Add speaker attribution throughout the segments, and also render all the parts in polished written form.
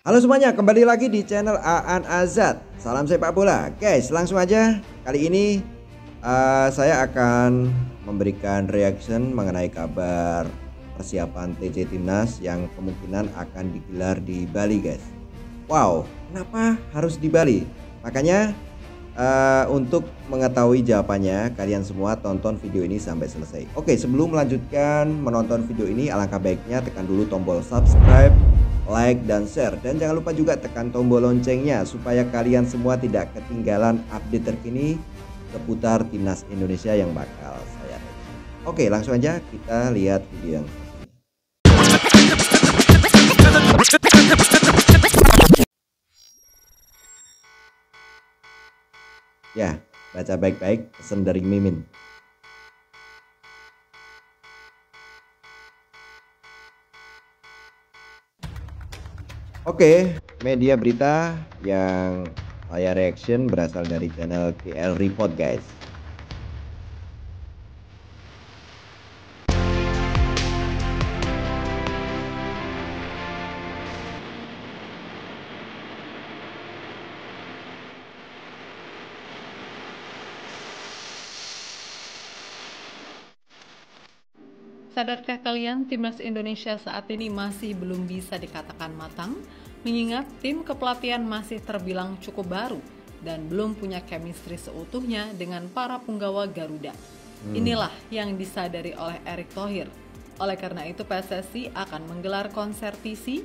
Speaker 1: Halo semuanya, kembali lagi di channel Aan Azad. Salam sepak bola, guys. Langsung aja. Kali ini saya akan memberikan reaction mengenai kabar persiapan TC Timnas yang kemungkinan akan digelar di Bali, guys. Wow, kenapa harus di Bali? Makanya untuk mengetahui jawabannya, kalian semua tonton video ini sampai selesai. Oke, sebelum melanjutkan menonton video ini, alangkah baiknya tekan dulu tombol subscribe, like, dan share. Dan jangan lupa juga tekan tombol loncengnya supaya kalian semua tidak ketinggalan update terkini seputar Timnas Indonesia yang bakal saya reaction. Oke, langsung aja kita lihat video yang ya, baca baik-baik pesan dari Mimin. Oke, media berita yang saya reaction berasal dari channel KL Report, guys.
Speaker 2: Sadarkah kalian Timnas Indonesia saat ini masih belum bisa dikatakan matang, mengingat tim kepelatihan masih terbilang cukup baru dan belum punya chemistry seutuhnya dengan para punggawa Garuda. Inilah yang disadari oleh Erick Thohir. Oleh karena itu PSSI akan menggelar konser TC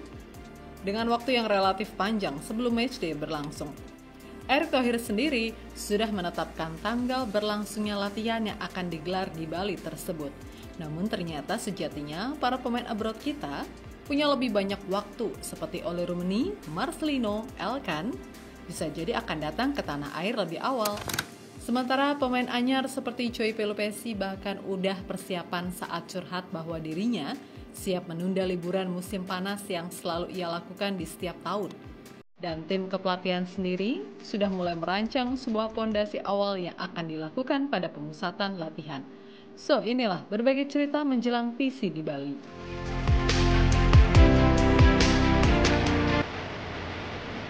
Speaker 2: dengan waktu yang relatif panjang sebelum matchday berlangsung. Erick Thohir sendiri sudah menetapkan tanggal berlangsungnya latihan yang akan digelar di Bali tersebut. Namun ternyata sejatinya para pemain abroad kita punya lebih banyak waktu seperti Ole Rummenigge, Marcelino, Elkan bisa jadi akan datang ke tanah air lebih awal. Sementara pemain anyar seperti Choi Pelupesi bahkan udah persiapan saat curhat bahwa dirinya siap menunda liburan musim panas yang selalu ia lakukan di setiap tahun. Dan tim kepelatihan sendiri sudah mulai merancang sebuah pondasi awal yang akan dilakukan pada pemusatan latihan. So, inilah berbagai cerita menjelang TC di Bali.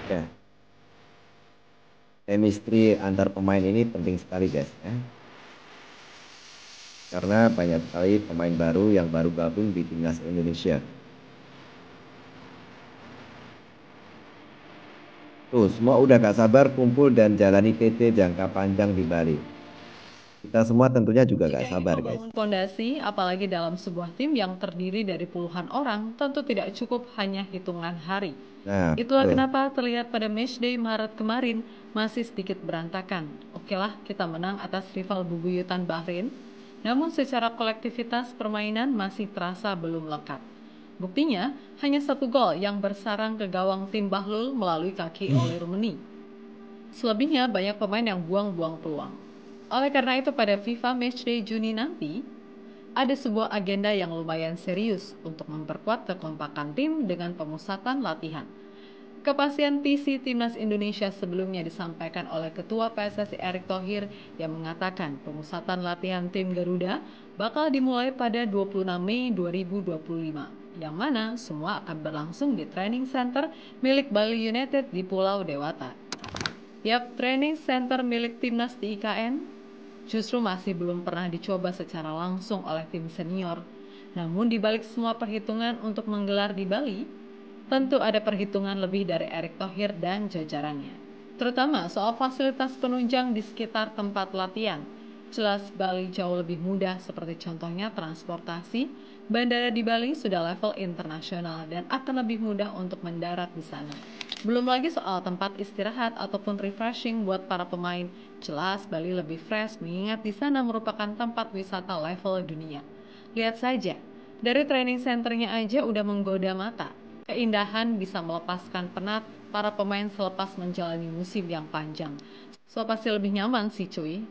Speaker 1: Ya, chemistry antar pemain ini penting sekali, guys, ya. Karena banyak sekali pemain baru yang baru gabung di Timnas Indonesia. Tuh, semua udah gak sabar kumpul dan jalani TC jangka panjang di Bali. Kita semua tentunya juga gak sabar, guys.
Speaker 2: Membangun pondasi, apalagi dalam sebuah tim yang terdiri dari puluhan orang, tentu tidak cukup hanya hitungan hari.
Speaker 1: Nah,
Speaker 2: Itulah
Speaker 1: betul.
Speaker 2: kenapa terlihat pada matchday Maret kemarin masih sedikit berantakan. Okelah, kita menang atas rival bebuyutan Bahrain, namun secara kolektivitas permainan masih terasa belum lengkap. Buktinya, hanya 1 gol yang bersarang ke gawang tim Bahlul melalui kaki Ole Rummenigge. Selebihnya banyak pemain yang buang-buang peluang. Oleh karena itu pada FIFA Matchday Juni nanti, ada sebuah agenda yang lumayan serius untuk memperkuat kekompakan tim dengan pemusatan latihan. Kepastian TC Timnas Indonesia sebelumnya disampaikan oleh Ketua PSSI Erick Thohir yang mengatakan pemusatan latihan tim Garuda bakal dimulai pada 26 Mei 2025, yang mana semua akan berlangsung di training center milik Bali United di Pulau Dewata. Tiap training center milik Timnas di IKN justru masih belum pernah dicoba secara langsung oleh tim senior. Namun dibalik semua perhitungan untuk menggelar di Bali, tentu ada perhitungan lebih dari Erick Thohir dan jajarannya. Terutama soal fasilitas penunjang di sekitar tempat latihan. Jelas Bali jauh lebih mudah, seperti contohnya transportasi. Bandara di Bali sudah level internasional dan akan lebih mudah untuk mendarat di sana. Belum lagi soal tempat istirahat ataupun refreshing buat para pemain. Jelas Bali lebih fresh mengingat di sana merupakan tempat wisata level dunia. Lihat saja, dari training centernya aja udah menggoda mata. Keindahan bisa melepaskan penat para pemain selepas menjalani musim yang panjang. So pasti lebih nyaman sih cuy.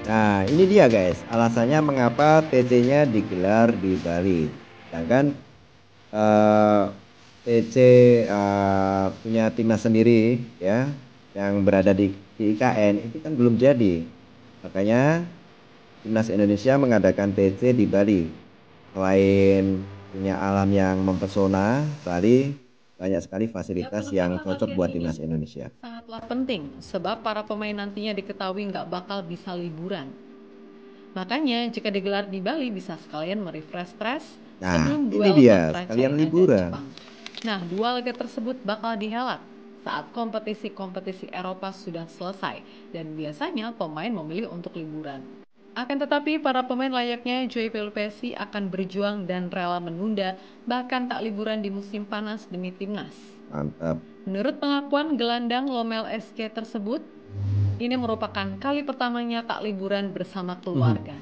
Speaker 1: Nah, ini dia, guys, alasannya mengapa TC-nya digelar di Bali. Sedangkan TC punya timnas sendiri, ya, yang berada di IKN itu kan belum jadi. Makanya Timnas Indonesia mengadakan TC di Bali. Selain punya alam yang mempesona, Bali banyak sekali fasilitas yang cocok buat timnas Indonesia.
Speaker 2: Sangatlah penting sebab para pemain nantinya diketahui nggak bakal bisa liburan. Makanya jika digelar di Bali bisa sekalian merefresh stres
Speaker 1: Nah,
Speaker 2: sebelum
Speaker 1: ini
Speaker 2: duel
Speaker 1: dia,
Speaker 2: kontra
Speaker 1: sekalian
Speaker 2: China dan
Speaker 1: liburan.
Speaker 2: Jepang. Nah, dua laga tersebut bakal dihelat saat kompetisi-kompetisi Eropa sudah selesai dan biasanya pemain memilih untuk liburan. Akan tetapi para pemain layaknya Joey Pelupesi akan berjuang dan rela menunda bahkan tak liburan di musim panas demi timnas.
Speaker 1: Mantap.
Speaker 2: Menurut pengakuan gelandang Lomel SK tersebut, ini merupakan kali pertamanya tak liburan bersama keluarga.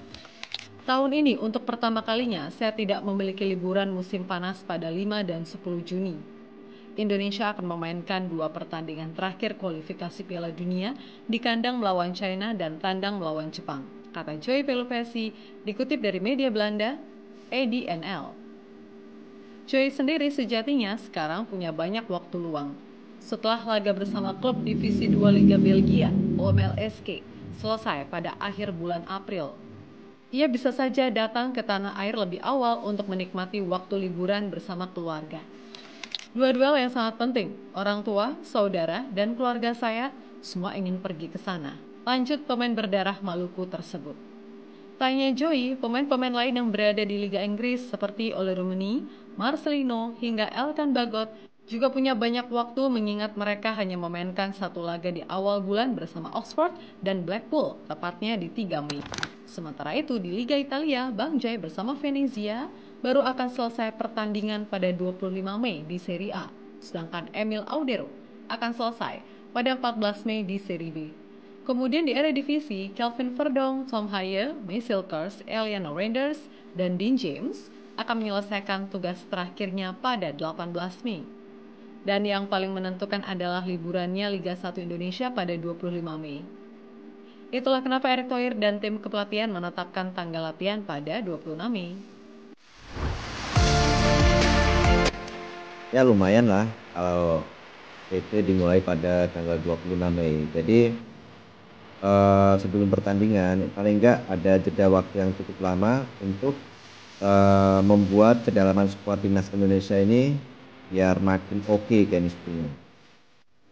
Speaker 2: Tahun ini untuk pertama kalinya saya tidak memiliki liburan musim panas pada 5 dan 10 Juni. Indonesia akan memainkan 2 pertandingan terakhir kualifikasi Piala Dunia di kandang melawan China dan tandang melawan Jepang, kata Joey Pelupesi dikutip dari media Belanda, ADNL. Joey sendiri sejatinya sekarang punya banyak waktu luang. Setelah laga bersama klub Divisi 2 Liga Belgia, OMLSK, selesai pada akhir bulan April, ia bisa saja datang ke tanah air lebih awal untuk menikmati waktu liburan bersama keluarga. Dua duel yang sangat penting, orang tua, saudara, dan keluarga saya semua ingin pergi ke sana. Lanjut pemain berdarah Maluku tersebut. Tanya Joey, pemain-pemain lain yang berada di Liga Inggris seperti Ole Rooney, Marcelino, hingga Elkan Bagot juga punya banyak waktu mengingat mereka hanya memainkan satu laga di awal bulan bersama Oxford dan Blackpool, tepatnya di 3 Mei. Sementara itu di Liga Italia, Bang Jai bersama Venezia baru akan selesai pertandingan pada 25 Mei di Serie A, sedangkan Emil Audero akan selesai pada 14 Mei di Serie B. Kemudian di Eredivisie, Kelvin Verdonk, Tom Haye, Marcel Kers, Eliano Reinders, dan Dean James akan menyelesaikan tugas terakhirnya pada 18 Mei. Dan yang paling menentukan adalah liburannya Liga 1 Indonesia pada 25 Mei. Itulah kenapa Erick Thohir dan tim kepelatihan menetapkan tanggal latihan pada 26 Mei.
Speaker 1: Ya lumayan lah kalau itu dimulai pada tanggal 26 Mei. Jadi sebelum pertandingan paling enggak ada jeda waktu yang cukup lama untuk membuat kedalaman skuad timnas Indonesia ini biar makin oke chemistry-nya.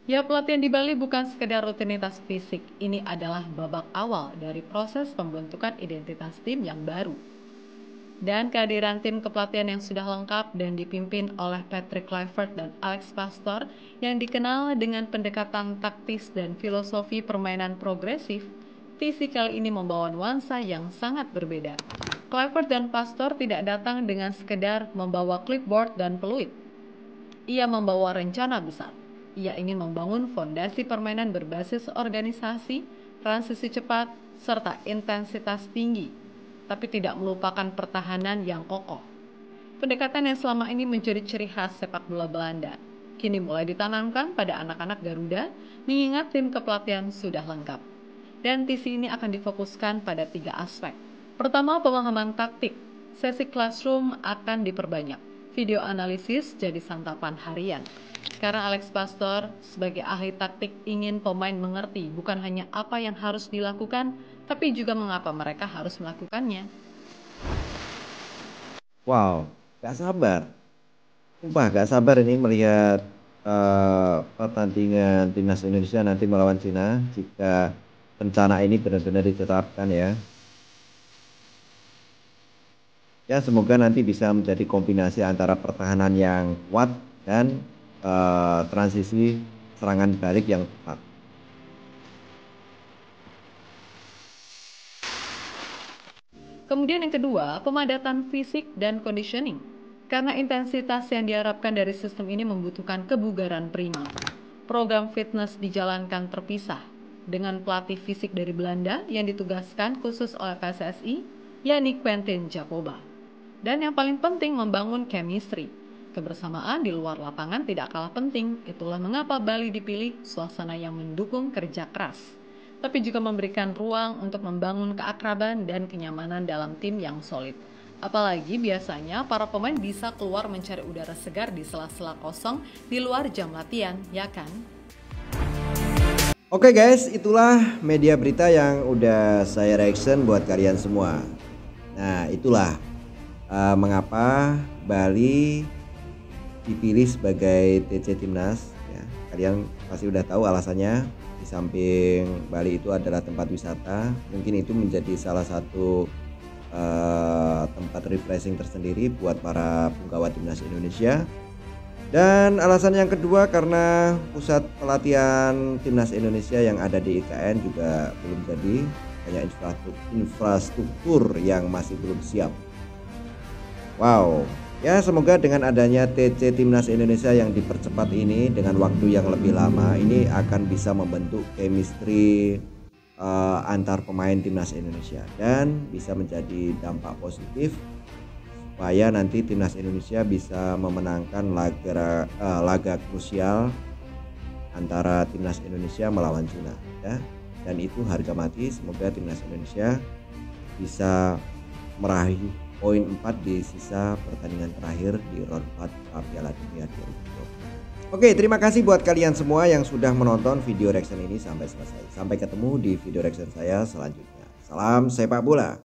Speaker 2: Ya, pelatihan di Bali bukan sekedar rutinitas fisik. Ini adalah babak awal dari proses pembentukan identitas tim yang baru. Dan kehadiran tim kepelatihan yang sudah lengkap dan dipimpin oleh Patrick Kluivert dan Alex Pastoor yang dikenal dengan pendekatan taktis dan filosofi permainan progresif, visi kali ini membawa nuansa yang sangat berbeda. Kluivert dan Pastoor tidak datang dengan sekedar membawa clipboard dan peluit. Ia membawa rencana besar. Ia ingin membangun fondasi permainan berbasis organisasi, transisi cepat, serta intensitas tinggi, tapi tidak melupakan pertahanan yang kokoh. Pendekatan yang selama ini menjadi ciri khas sepak bola Belanda, kini mulai ditanamkan pada anak-anak Garuda, mengingat tim kepelatihan sudah lengkap. Dan visi ini akan difokuskan pada 3 aspek. Pertama, pemahaman taktik. Sesi classroom akan diperbanyak. Video analisis jadi santapan harian. Karena Alex Pastoor sebagai ahli taktik ingin pemain mengerti bukan hanya apa yang harus dilakukan, tapi juga mengapa mereka harus melakukannya.
Speaker 1: Wow, gak sabar. Sumpah gak sabar ini melihat pertandingan timnas Indonesia nanti melawan Cina jika rencana ini benar-benar ditetapkan ya. Ya semoga nanti bisa menjadi kombinasi antara pertahanan yang kuat dan transisi serangan balik yang tepat.
Speaker 2: Kemudian yang kedua, pemadatan fisik dan conditioning. Karena intensitas yang diharapkan dari sistem ini membutuhkan kebugaran prima. Program fitness dijalankan terpisah dengan pelatih fisik dari Belanda yang ditugaskan khusus oleh PSSI, yakni Quentin Jacoba. Dan yang paling penting membangun chemistry. Kebersamaan di luar lapangan tidak kalah penting, itulah mengapa Bali dipilih suasana yang mendukung kerja keras, tapi juga memberikan ruang untuk membangun keakraban dan kenyamanan dalam tim yang solid. Apalagi biasanya para pemain bisa keluar mencari udara segar di sela-sela kosong di luar jam latihan, ya kan?
Speaker 1: Oke guys, itulah media berita yang udah saya reaction buat kalian semua. Nah itulah mengapa Bali dipilih sebagai TC Timnas ya. Kalian pasti udah tahu alasannya. Di samping Bali itu adalah tempat wisata, mungkin itu menjadi salah satu tempat refreshing tersendiri buat para punggawa Timnas Indonesia. Dan alasan yang kedua karena pusat pelatihan Timnas Indonesia yang ada di IKN juga belum jadi, banyak infrastruktur yang masih belum siap. Wow, ya semoga dengan adanya TC Timnas Indonesia yang dipercepat ini dengan waktu yang lebih lama, ini akan bisa membentuk chemistry antar pemain Timnas Indonesia dan bisa menjadi dampak positif supaya nanti Timnas Indonesia bisa memenangkan laga krusial antara Timnas Indonesia melawan Cina ya. Dan itu harga mati, semoga Timnas Indonesia bisa meraih poin 4 di sisa pertandingan terakhir di round 4 Piala Dunia 2020. Oke, terima kasih buat kalian semua yang sudah menonton video reaction ini sampai selesai. Sampai ketemu di video reaction saya selanjutnya. Salam sepak bola.